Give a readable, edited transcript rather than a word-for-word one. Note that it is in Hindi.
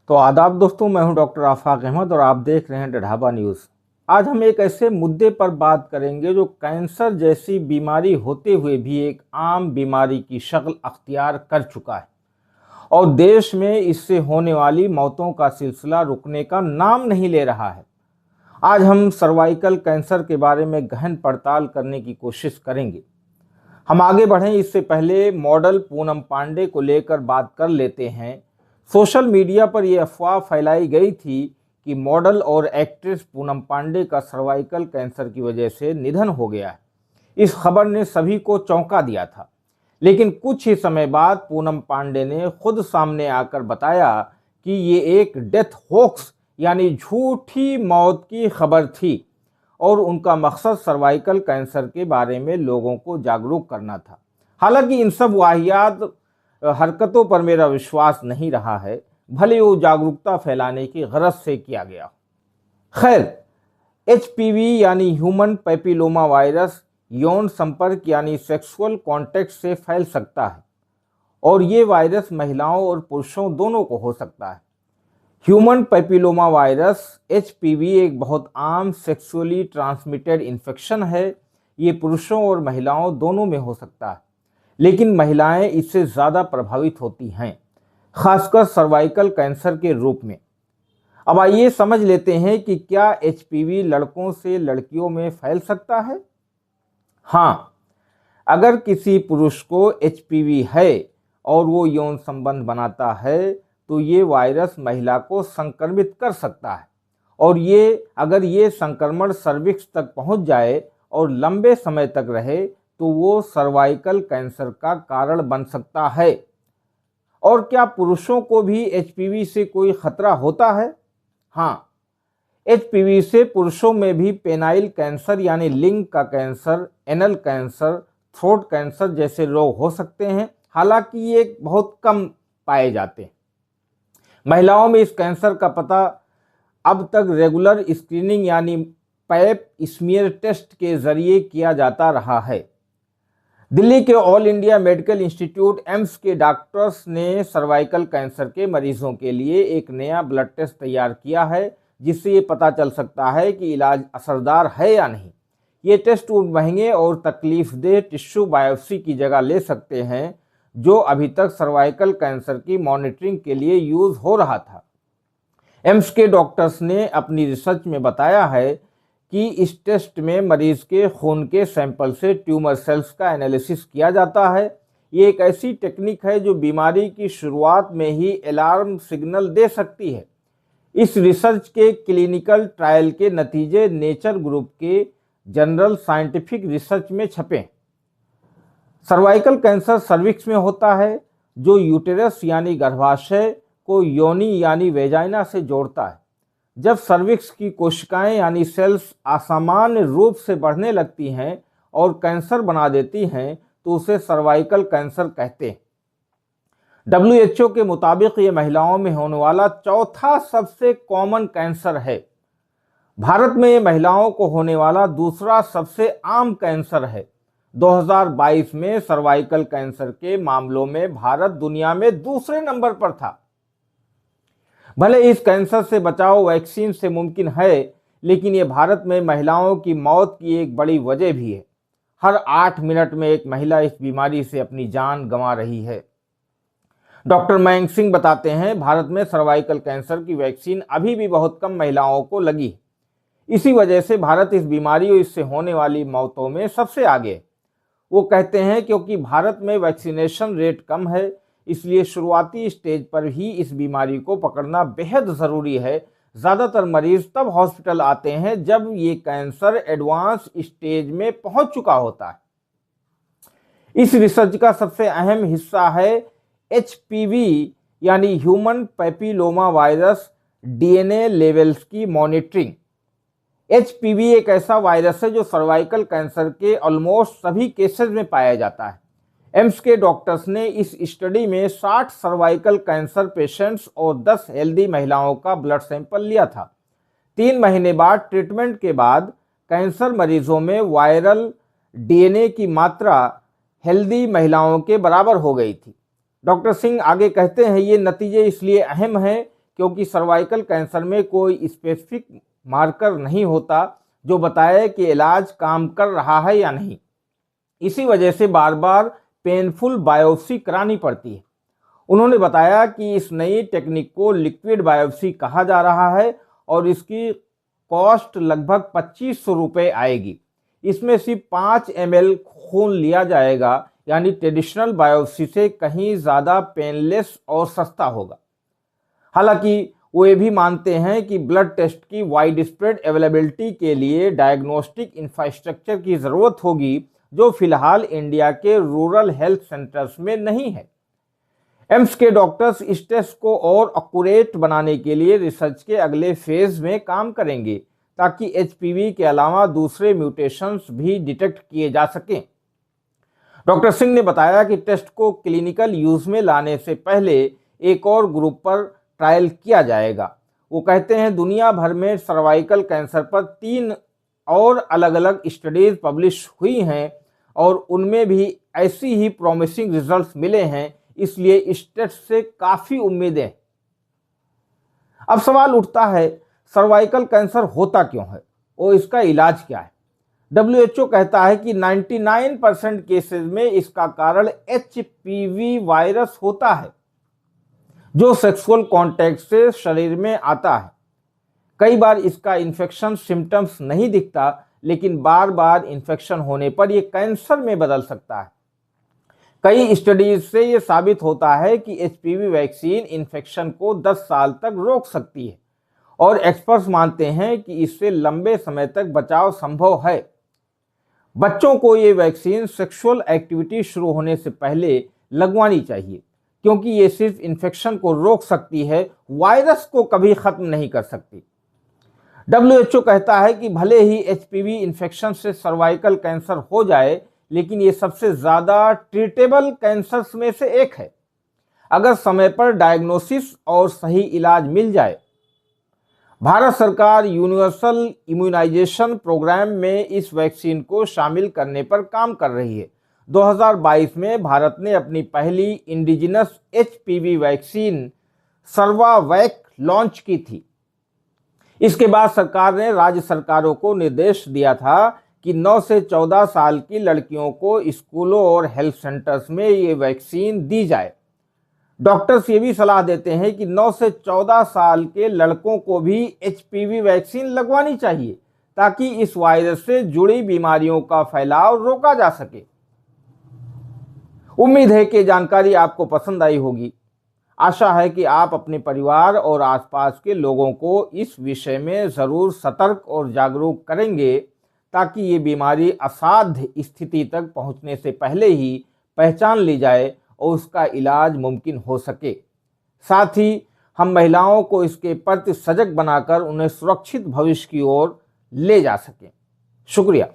तो आदाब दोस्तों, मैं हूं डॉक्टर आफाक अहमद और आप देख रहे हैं डढ़ाबा न्यूज़। आज हम एक ऐसे मुद्दे पर बात करेंगे जो कैंसर जैसी बीमारी होते हुए भी एक आम बीमारी की शक्ल अख्तियार कर चुका है और देश में इससे होने वाली मौतों का सिलसिला रुकने का नाम नहीं ले रहा है। आज हम सर्वाइकल कैंसर के बारे में गहन पड़ताल करने की कोशिश करेंगे। हम आगे बढ़ें इससे पहले मॉडल पूनम पांडे को लेकर बात कर लेते हैं। सोशल मीडिया पर यह अफवाह फैलाई गई थी कि मॉडल और एक्ट्रेस पूनम पांडे का सर्वाइकल कैंसर की वजह से निधन हो गया है। इस खबर ने सभी को चौंका दिया था, लेकिन कुछ ही समय बाद पूनम पांडे ने खुद सामने आकर बताया कि ये एक डेथ होक्स यानी झूठी मौत की खबर थी और उनका मकसद सर्वाइकल कैंसर के बारे में लोगों को जागरूक करना था। हालांकि इन सब वाहियात हरकतों पर मेरा विश्वास नहीं रहा है, भले वो जागरूकता फैलाने की गरज से किया गया। खैर, एचपीवी यानी ह्यूमन पैपिलोमा वायरस यौन संपर्क यानी सेक्सुअल कॉन्टैक्ट से फैल सकता है और ये वायरस महिलाओं और पुरुषों दोनों को हो सकता है। ह्यूमन पैपिलोमा वायरस एचपीवी एक बहुत आम सेक्सुअली ट्रांसमिटेड इन्फेक्शन है। ये पुरुषों और महिलाओं दोनों में हो सकता है, लेकिन महिलाएं इससे ज़्यादा प्रभावित होती हैं, खासकर सर्वाइकल कैंसर के रूप में। अब आइए समझ लेते हैं कि क्या एचपीवी लड़कों से लड़कियों में फैल सकता है। हाँ, अगर किसी पुरुष को एचपीवी है और वो यौन संबंध बनाता है तो ये वायरस महिला को संक्रमित कर सकता है और अगर ये संक्रमण सर्विक्स तक पहुंच जाए और लंबे समय तक रहे तो वो सर्वाइकल कैंसर का कारण बन सकता है। और क्या पुरुषों को भी एचपीवी से कोई खतरा होता है? हाँ, एचपीवी से पुरुषों में भी पेनाइल कैंसर यानी लिंग का cancer, anal cancer, throat cancer जैसे रोग हो सकते हैं। हालांकि ये बहुत कम पाए जाते हैं। महिलाओं में इस कैंसर का पता अब तक रेगुलर स्क्रीनिंग यानी पैप स्मीयर टेस्ट के जरिए किया जाता रहा है। दिल्ली के all India medical institute AIIMS के डॉक्टर्स ने सर्वाइकल कैंसर के मरीजों के लिए एक नया ब्लड टेस्ट तैयार किया है, जिससे ये पता चल सकता है कि इलाज असरदार है या नहीं। ये टेस्ट उन महंगे और तकलीफदेह टिश्यू बायोप्सी की जगह ले सकते हैं जो अभी तक सर्वाइकल कैंसर की मॉनिटरिंग के लिए यूज हो रहा था। एम्स के डॉक्टर्स ने अपनी रिसर्च में बताया है कि इस टेस्ट में मरीज के खून के सैंपल से ट्यूमर सेल्स का एनालिसिस किया जाता है। ये एक ऐसी टेक्निक है जो बीमारी की शुरुआत में ही अलार्म सिग्नल दे सकती है। इस रिसर्च के क्लिनिकल ट्रायल के नतीजे नेचर ग्रुप के जनरल साइंटिफिक रिसर्च में छपे। सर्वाइकल कैंसर सर्विक्स में होता है, जो यूटेरस यानी गर्भाशय को योनि यानी वेजाइना से जोड़ता है। जब सर्विक्स की कोशिकाएं यानी सेल्स असामान्य रूप से बढ़ने लगती हैं और कैंसर बना देती हैं तो उसे सर्वाइकल कैंसर कहते हैं। WHO के मुताबिक ये महिलाओं में होने वाला चौथा सबसे कॉमन कैंसर है। भारत में ये महिलाओं को होने वाला दूसरा सबसे आम कैंसर है। 2022 में सर्वाइकल कैंसर के मामलों में भारत दुनिया में दूसरे नंबर पर था। भले इस कैंसर से बचाव वैक्सीन से मुमकिन है, लेकिन ये भारत में महिलाओं की मौत की एक बड़ी वजह भी है। हर 8 मिनट में एक महिला इस बीमारी से अपनी जान गंवा रही है। डॉक्टर मयंक सिंह बताते हैं, भारत में सर्वाइकल कैंसर की वैक्सीन अभी भी बहुत कम महिलाओं को लगी है। इसी वजह से भारत इस बीमारी और इससे होने वाली मौतों में सबसे आगे है। वो कहते हैं क्योंकि भारत में वैक्सीनेशन रेट कम है, इसलिए शुरुआती स्टेज पर ही इस बीमारी को पकड़ना बेहद ज़रूरी है। ज़्यादातर मरीज तब हॉस्पिटल आते हैं जब ये कैंसर एडवांस स्टेज में पहुंच चुका होता है। इस रिसर्च का सबसे अहम हिस्सा है एचपीवी यानी human papilloma virus DNA levels की मॉनिटरिंग। एचपीवी एक ऐसा वायरस है जो सर्वाइकल कैंसर के ऑलमोस्ट सभी केसेस में पाया जाता है। एम्स के डॉक्टर्स ने इस स्टडी में 60 सर्वाइकल कैंसर पेशेंट्स और 10 हेल्दी महिलाओं का ब्लड सैंपल लिया था। 3 महीने बाद ट्रीटमेंट के बाद कैंसर मरीजों में वायरल डीएनए की मात्रा हेल्दी महिलाओं के बराबर हो गई थी। डॉक्टर सिंह आगे कहते हैं, ये नतीजे इसलिए अहम हैं क्योंकि सर्वाइकल कैंसर में कोई स्पेसिफिक मार्कर नहीं होता जो बताए कि इलाज काम कर रहा है या नहीं। इसी वजह से बार बार पेनफुल बायोप्सी करानी पड़ती है। उन्होंने बताया कि इस नई टेक्निक को लिक्विड बायोप्सी कहा जा रहा है और इसकी कॉस्ट लगभग 2500 रुपये आएगी। इसमें सिर्फ 5 ml खून लिया जाएगा, यानी ट्रेडिशनल बायोप्सी से कहीं ज़्यादा पेनलेस और सस्ता होगा। हालांकि वो ये भी मानते हैं कि ब्लड टेस्ट की वाइड स्प्रेड अवेलेबिलिटी के लिए डायग्नोस्टिक इंफ्रास्ट्रक्चर की ज़रूरत होगी, जो फिलहाल इंडिया के रूरल हेल्थ सेंटर्स में नहीं है। एम्स के डॉक्टर्स इस टेस्ट को और एक्यूरेट बनाने के लिए रिसर्च के अगले फेज में काम करेंगे, ताकि एचपीवी के अलावा दूसरे म्यूटेशंस भी डिटेक्ट किए जा सकें। डॉक्टर सिंह ने बताया कि टेस्ट को क्लिनिकल यूज में लाने से पहले एक और ग्रुप पर ट्रायल किया जाएगा। वो कहते हैं, दुनिया भर में सर्वाइकल कैंसर पर 3 और अलग अलग स्टडीज पब्लिश हुई हैं और उनमें भी ऐसी ही प्रॉमिसिंग रिजल्ट्स मिले हैं, इसलिए इस टेस्ट से काफी उम्मीदें। अब सवाल उठता है, सर्वाइकल कैंसर होता क्यों है और इसका इलाज क्या है? WHO कहता है कि 99% केसेस में इसका कारण HPV वायरस होता है, जो सेक्सुअल कांटेक्ट से शरीर में आता है। कई बार इसका इन्फेक्शन सिम्टम्स नहीं दिखता, लेकिन बार बार इन्फेक्शन होने पर यह कैंसर में बदल सकता है। कई स्टडीज से यह साबित होता है कि HPV वैक्सीन इन्फेक्शन को 10 साल तक रोक सकती है और एक्सपर्ट्स मानते हैं कि इससे लंबे समय तक बचाव संभव है। बच्चों को ये वैक्सीन सेक्सुअल एक्टिविटी शुरू होने से पहले लगवानी चाहिए, क्योंकि ये सिर्फ इन्फेक्शन को रोक सकती है, वायरस को कभी खत्म नहीं कर सकती। WHO कहता है कि भले ही HPV इन्फेक्शन से सर्वाइकल कैंसर हो जाए, लेकिन ये सबसे ज़्यादा ट्रीटेबल कैंसर्स में से एक है, अगर समय पर डायग्नोसिस और सही इलाज मिल जाए। भारत सरकार यूनिवर्सल इम्यूनाइजेशन प्रोग्राम में इस वैक्सीन को शामिल करने पर काम कर रही है। 2022 में भारत ने अपनी पहली indigenous HPV vaccine Cervavac launch की थी। इसके बाद सरकार ने राज्य सरकारों को निर्देश दिया था कि 9 से 14 साल की लड़कियों को स्कूलों और हेल्थ सेंटर्स में ये वैक्सीन दी जाए। डॉक्टर्स ये भी सलाह देते हैं कि 9 से 14 साल के लड़कों को भी HPV वैक्सीन लगवानी चाहिए, ताकि इस वायरस से जुड़ी बीमारियों का फैलाव रोका जा सके। उम्मीद है कि जानकारी आपको पसंद आई होगी। आशा है कि आप अपने परिवार और आसपास के लोगों को इस विषय में ज़रूर सतर्क और जागरूक करेंगे, ताकि ये बीमारी असाध्य स्थिति तक पहुंचने से पहले ही पहचान ली जाए और उसका इलाज मुमकिन हो सके। साथ ही हम महिलाओं को इसके प्रति सजग बनाकर उन्हें सुरक्षित भविष्य की ओर ले जा सकें। शुक्रिया।